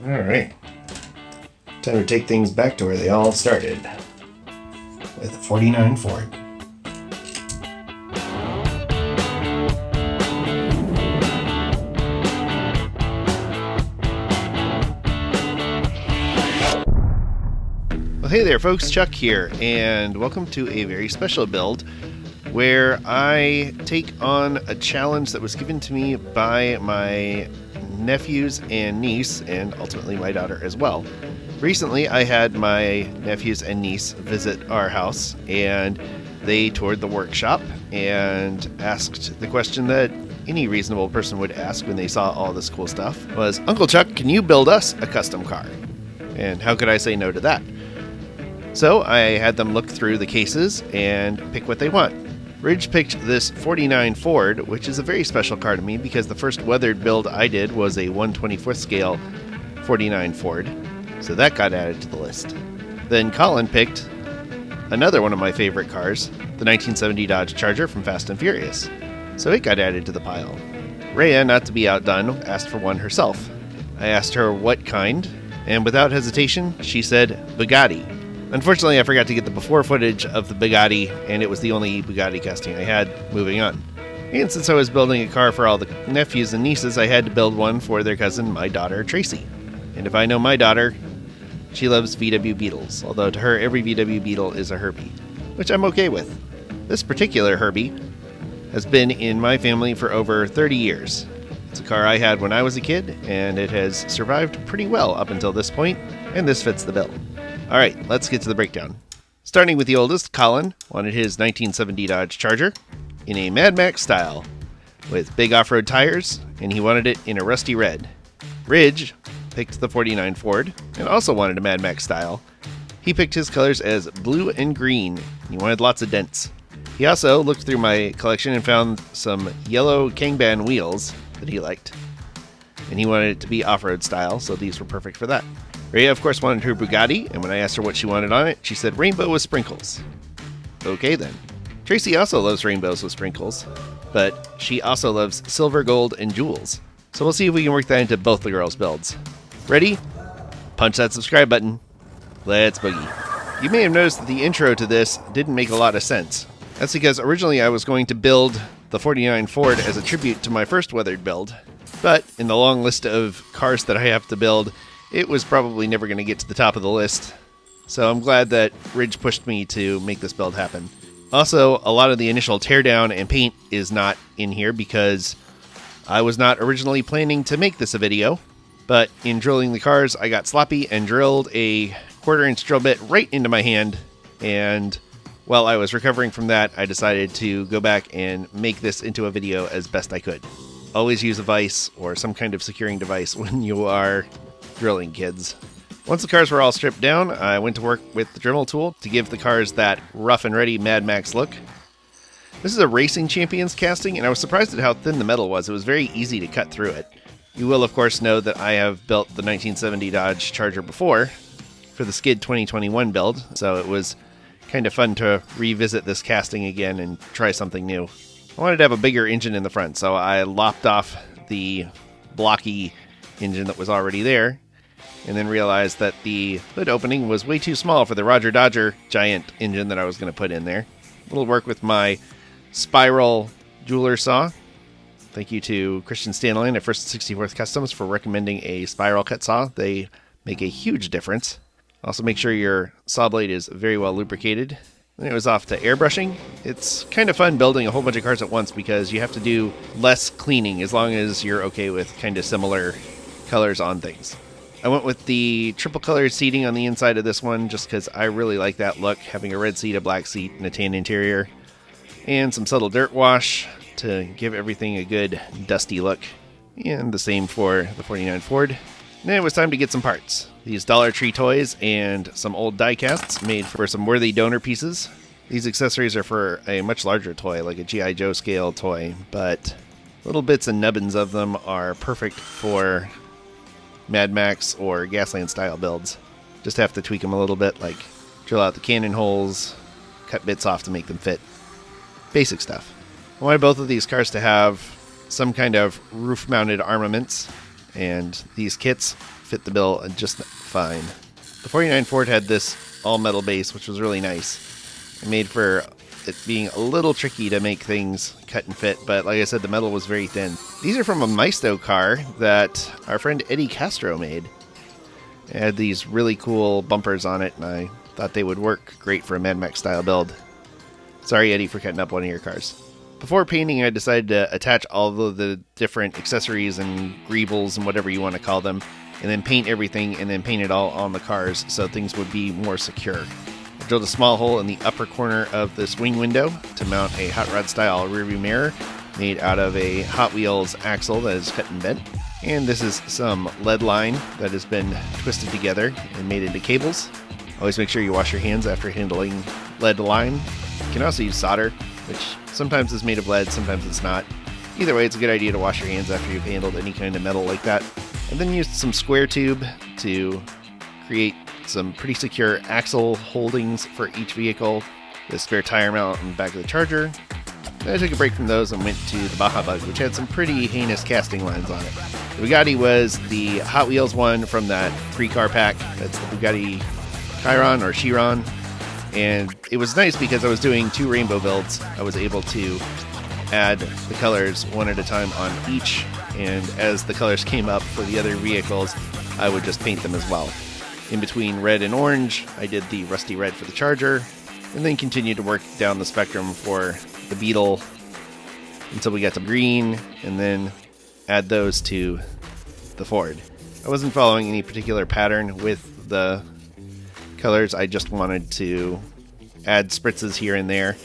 Alright. Time to take things back to where they all started. With the 49 Ford. Well, hey there folks, Chuck here, and welcome to a very special build where I take on a challenge that was given to me by my nephews and niece, and ultimately my daughter as well. Recently, I had my nephews and niece visit our house, and they toured the workshop and asked the question that any reasonable person would ask when they saw all this cool stuff was, Uncle Chuck, can you build us a custom car? And how could I say no to that? So I had them look through the cases and pick what they want. Ridge picked this 49 Ford, which is a very special car to me because the first weathered build I did was a 1/24th scale 49 Ford, so that got added to the list. Then Colin picked another one of my favorite cars, the 1970 Dodge Charger from Fast and Furious, so it got added to the pile. Rhea, not to be outdone, asked for one herself. I asked her what kind, and without hesitation, she said Bugatti. Unfortunately, I forgot to get the before footage of the Bugatti, and it was the only Bugatti casting I had. Moving on. And since I was building a car for all the nephews and nieces, I had to build one for their cousin, my daughter, Tracy. And if I know my daughter, she loves VW Beetles, although to her, every VW Beetle is a Herbie, which I'm okay with. This particular Herbie has been in my family for over 30 years. It's a car I had when I was a kid, and it has survived pretty well up until this point, and this fits the bill. Alright, let's get to the breakdown. Starting with the oldest, Colin wanted his 1970 Dodge Charger in a Mad Max style, with big off-road tires, and he wanted it in a rusty red. Ridge picked the 49 Ford, and also wanted a Mad Max style. He picked his colors as blue and green, and he wanted lots of dents. He also looked through my collection and found some yellow Kanban wheels that he liked, and he wanted it to be off-road style, so these were perfect for that. Rhea, of course, wanted her Bugatti, and when I asked her what she wanted on it, she said rainbow with sprinkles. Okay then. Tracy also loves rainbows with sprinkles, but she also loves silver, gold, and jewels. So we'll see if we can work that into both the girls' builds. Ready? Punch that subscribe button. Let's boogie. You may have noticed that the intro to this didn't make a lot of sense. That's because originally I was going to build the 49 Ford as a tribute to my first weathered build, but in the long list of cars that I have to build, it was probably never going to get to the top of the list, so I'm glad that Ridge pushed me to make this build happen. Also, a lot of the initial teardown and paint is not in here because I was not originally planning to make this a video, but in drilling the cars, I got sloppy and drilled a 1/4-inch drill bit right into my hand, and while I was recovering from that, I decided to go back and make this into a video as best I could. Always use a vise or some kind of securing device when you are drilling, kids. Once the cars were all stripped down, I went to work with the Dremel tool to give the cars that rough and ready Mad Max look. This is a Racing Champions casting, and I was surprised at how thin the metal was. It was very easy to cut through it. You will, of course, know that I have built the 1970 Dodge Charger before for the Skid 2021 build, so it was kind of fun to revisit this casting again and try something new. I wanted to have a bigger engine in the front, so I lopped off the blocky engine that was already there, and then realized that the hood opening was way too small for the Roger Dodger giant engine that I was going to put in there. It'll work with my spiral jeweler saw. Thank you to Christian Stanley at First 64th Customs for recommending a spiral cut saw. They make a huge difference. Also make sure your saw blade is very well lubricated. Then it was off to airbrushing. It's kind of fun building a whole bunch of cars at once because you have to do less cleaning as long as you're okay with kind of similar colors on things. I went with the triple colored seating on the inside of this one just because I really like that look, having a red seat, a black seat, and a tan interior, and some subtle dirt wash to give everything a good dusty look, and the same for the 49 Ford. And then it was time to get some parts. These Dollar Tree toys and some old diecasts made for some worthy donor pieces. These accessories are for a much larger toy, like a G.I. Joe scale toy, but little bits and nubbins of them are perfect for Mad Max or Gaslands style builds. Just have to tweak them a little bit, like drill out the cannon holes, cut bits off to make them fit. Basic stuff. I wanted both of these cars to have some kind of roof-mounted armaments, and these kits fit the bill just fine. The 49 Ford had this all-metal base, which was really nice. It made for it being a little tricky to make things cut and fit, but like I said, the metal was very thin. These are from a Maisto car that our friend Eddie Castro made. It had these really cool bumpers on it, and I thought they would work great for a Mad Max style build. Sorry, Eddie, for cutting up one of your cars. Before painting, I decided to attach all of the different accessories and greebles and whatever you want to call them, and then paint everything, and then paint it all on the cars so things would be more secure. I drilled a small hole in the upper corner of this wing window to mount a hot rod style rearview mirror made out of a Hot Wheels axle that is cut and bent. And this is some lead line that has been twisted together and made into cables. Always make sure you wash your hands after handling lead line. You can also use solder, which sometimes is made of lead, sometimes it's not. Either way, it's a good idea to wash your hands after you've handled any kind of metal like that. And then use some square tube to create some pretty secure axle holdings for each vehicle. The spare tire mount on the back of the Charger. Then I took a break from those and went to the Baja Bug, which had some pretty heinous casting lines on it. The Bugatti was the Hot Wheels one from that 3-car pack. That's the Bugatti Chiron or Chiron. And it was nice because I was doing 2 rainbow builds. I was able to add the colors one at a time on each, and as the colors came up for the other vehicles, I would just paint them as well. In between red and orange, I did the rusty red for the Charger, and then continued to work down the spectrum for the Beetle until we got to green, and then add those to the Ford. I wasn't following any particular pattern with the colors. I just wanted to add spritzes here and there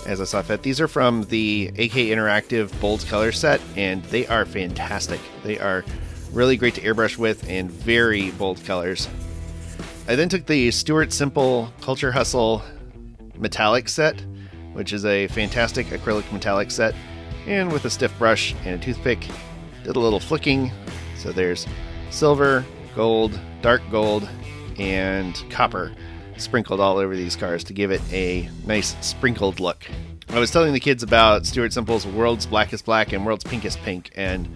as I saw fit. These are from the AK Interactive Bold Color set, and they are fantastic. They are really great to airbrush with and very bold colors. I then took the Stuart Simple Culture Hustle Metallic set, which is a fantastic acrylic metallic set, and with a stiff brush and a toothpick, did a little flicking. So there's silver, gold, dark gold, and copper sprinkled all over these cars to give it a nice sprinkled look. I was telling the kids about Stuart Simple's World's Blackest Black and World's Pinkest Pink, and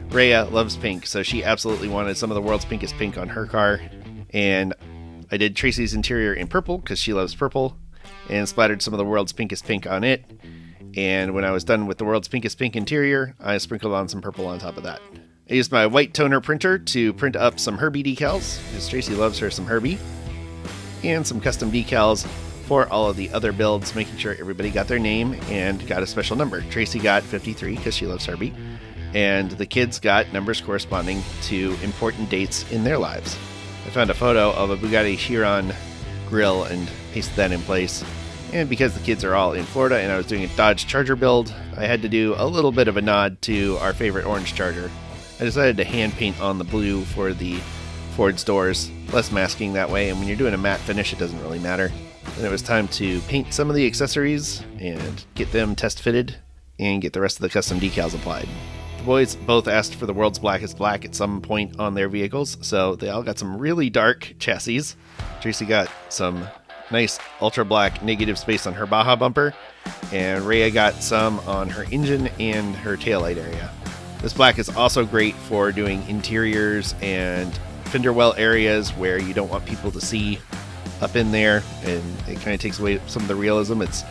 Rhea loves pink, so she absolutely wanted some of the World's Pinkest Pink on her car. And I did Tracy's interior in purple because she loves purple, and splattered some of the World's Pinkest Pink on it. And when I was done with the World's Pinkest Pink interior, I sprinkled on some purple on top of that. I used my white toner printer to print up some Herbie decals, because Tracy loves her some Herbie, and some custom decals for all of the other builds, making sure everybody got their name and got a special number. Tracy got 53 because she loves Herbie, and the kids got numbers corresponding to important dates in their lives. I found a photo of a Bugatti Chiron grill and pasted that in place. And because the kids are all in Florida and I was doing a Dodge Charger build, I had to do a little bit of a nod to our favorite orange Charger. I decided to hand paint on the blue for the Ford's doors, less masking that way, and when you're doing a matte finish it doesn't really matter. Then it was time to paint some of the accessories and get them test fitted and get the rest of the custom decals applied. The boys both asked for the World's Blackest Black at some point on their vehicles, so they all got some really dark chassis. Tracy got some nice ultra black negative space on her Baja bumper, and Rhea got some on her engine and her taillight area. This black is also great for doing interiors and fender well areas where you don't want people to see up in there, and it kind of takes away some of the realism. It's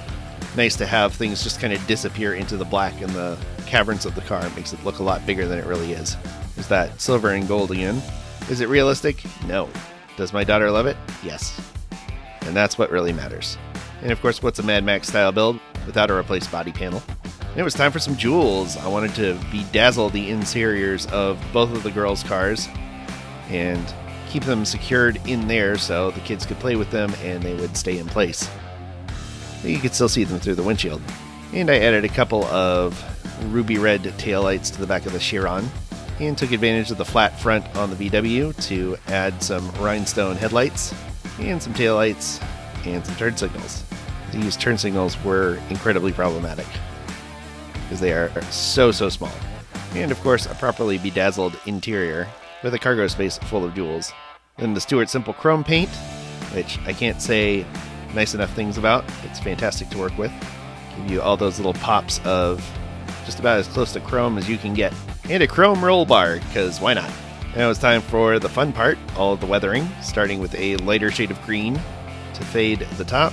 nice to have things just kind of disappear into the black in the caverns of the car. It makes it look a lot bigger than it really is. There's that silver and gold again. Is it realistic? No. Does my daughter love it? Yes. And that's what really matters. And of course, what's a Mad Max style build without a replaced body panel? And it was time for some jewels. I wanted to bedazzle the interiors of both of the girls' cars and keep them secured in there so the kids could play with them and they would stay in place. But you could still see them through the windshield. And I added a couple of ruby red taillights to the back of the Chiron and took advantage of the flat front on the VW to add some rhinestone headlights and some taillights and some turn signals. These turn signals were incredibly problematic because they are so small. And of course, a properly bedazzled interior with a cargo space full of jewels. Then the Stuart Simple Chrome paint, which I can't say nice enough things about. It's fantastic to work with. Give you all those little pops of just about as close to chrome as you can get. And a chrome roll bar, because why not? Now it's time for the fun part, all of the weathering, starting with a lighter shade of green to fade the top,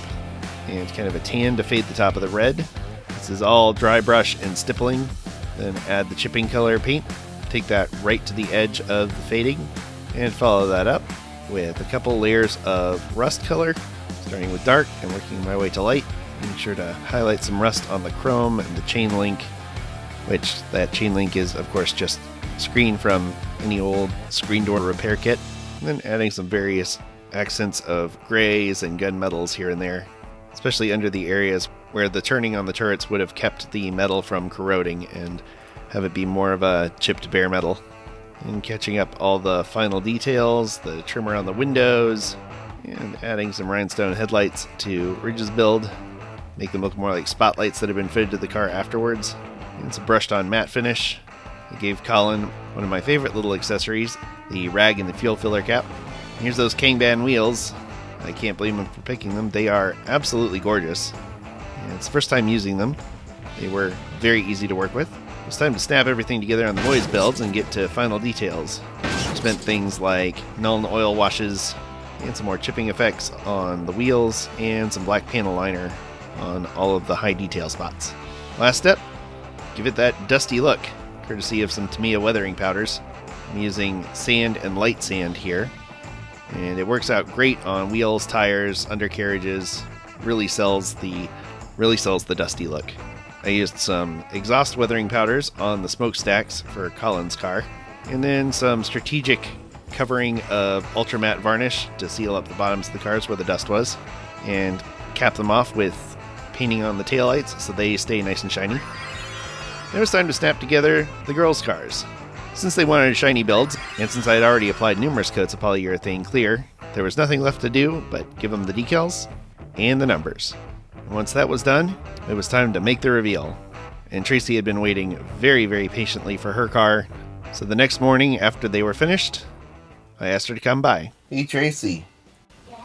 and kind of a tan to fade the top of the red. This is all dry brush and stippling. Then add the chipping color paint, take that right to the edge of the fading, and follow that up with a couple layers of rust color, starting with dark and working my way to light. Make sure to highlight some rust on the chrome and the chain link, which that chain link is of course just screen from any old screen door repair kit. And then adding some various accents of grays and gunmetals here and there, especially under the areas where the turning on the turrets would have kept the metal from corroding and have it be more of a chipped bare metal. And catching up all the final details, the trimmer on the windows, and adding some rhinestone headlights to Ridge's build, make them look more like spotlights that have been fitted to the car afterwards, and some brushed on matte finish. I gave Colin one of my favorite little accessories, the rag and the fuel filler cap. And here's those Kanban wheels. I can't blame him for picking them. They are absolutely gorgeous. And it's the first time using them. They were very easy to work with. It's time to snap everything together on the boys' builds and get to final details. Spent things like Nuln oil washes and some more chipping effects on the wheels and some black panel liner on all of the high detail spots. Last step, give it that dusty look, courtesy of some Tamiya weathering powders. I'm using sand and light sand here, and it works out great on wheels, tires, undercarriages. Really sells the dusty look. I used some exhaust weathering powders on the smokestacks for Colin's car, and then some strategic covering of ultra matte varnish to seal up the bottoms of the cars where the dust was, and cap them off with painting on the taillights so they stay nice and shiny. It was time to snap together the girls' cars. Since they wanted shiny builds, and since I had already applied numerous coats of polyurethane clear, there was nothing left to do but give them the decals and the numbers. Once that was done, it was time to make the reveal. And Tracy had been waiting very, very patiently for her car, so the next morning after they were finished, I asked her to come by. Hey Tracy. Yeah?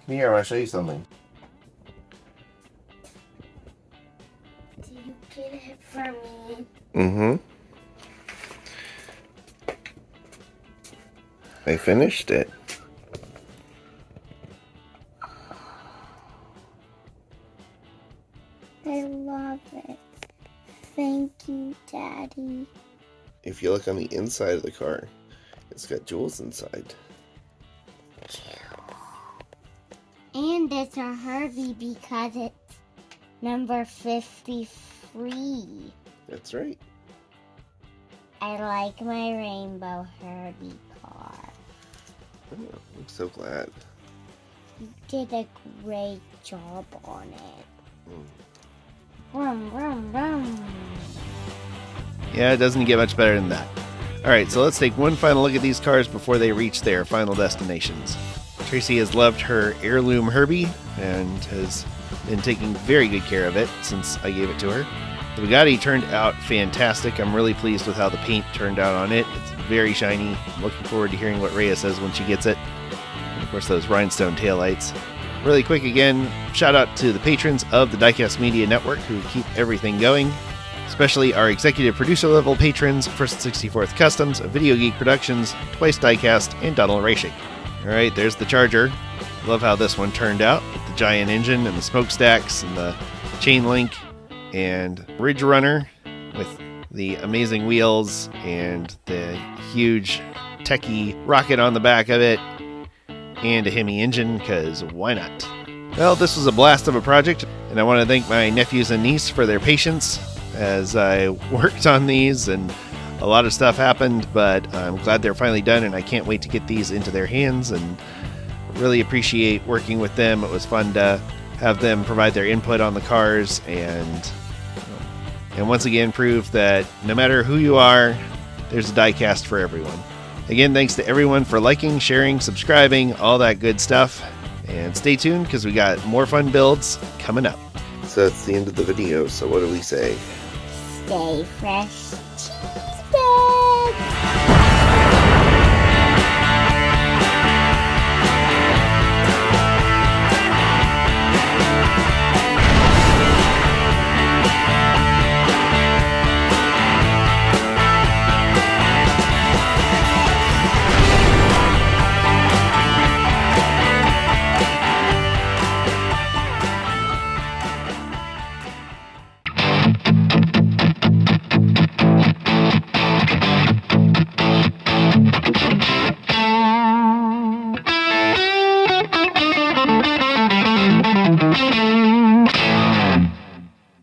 Come here, I want to show you something. Do you get it for me? Mm-hmm. I finished it. I love it. Thank you, Daddy. If you look on the inside of the car, it's got jewels inside. And it's a Herbie because it's number 53. That's right. I like my rainbow Herbie car. Oh, I'm so glad. You did a great job on it. Mm. Vroom, vroom, vroom. Yeah, it doesn't get much better than that. Alright, so let's take one final look at these cars before they reach their final destinations. Tracy has loved her heirloom Herbie and has been taking very good care of it since I gave it to her. The Bugatti turned out fantastic. I'm really pleased with how the paint turned out on it. It's very shiny. I'm looking forward to hearing what Rhea says when she gets it. And of course, those rhinestone taillights. Really quick again, shout out to the patrons of the Diecast Media Network who keep everything going, especially our executive producer level patrons, First and 64th Customs, Video Geek Productions, Twice Diecast, and Donald Rashik. Alright, there's the Charger. Love how this one turned out, with the giant engine and the smokestacks and the chain link, and Ridge Runner with the amazing wheels and the huge techie rocket on the back of it, and a Hemi engine, because why not? Well, this was a blast of a project, and I want to thank my nephews and niece for their patience as I worked on these, and a lot of stuff happened, but I'm glad they're finally done, and I can't wait to get these into their hands, and really appreciate working with them. It was fun to have them provide their input on the cars, and once again prove that no matter who you are, there's a diecast for everyone. Again, thanks to everyone for liking, sharing, subscribing, all that good stuff. And stay tuned because we got more fun builds coming up. So that's the end of the video, so what do we say? Stay fresh.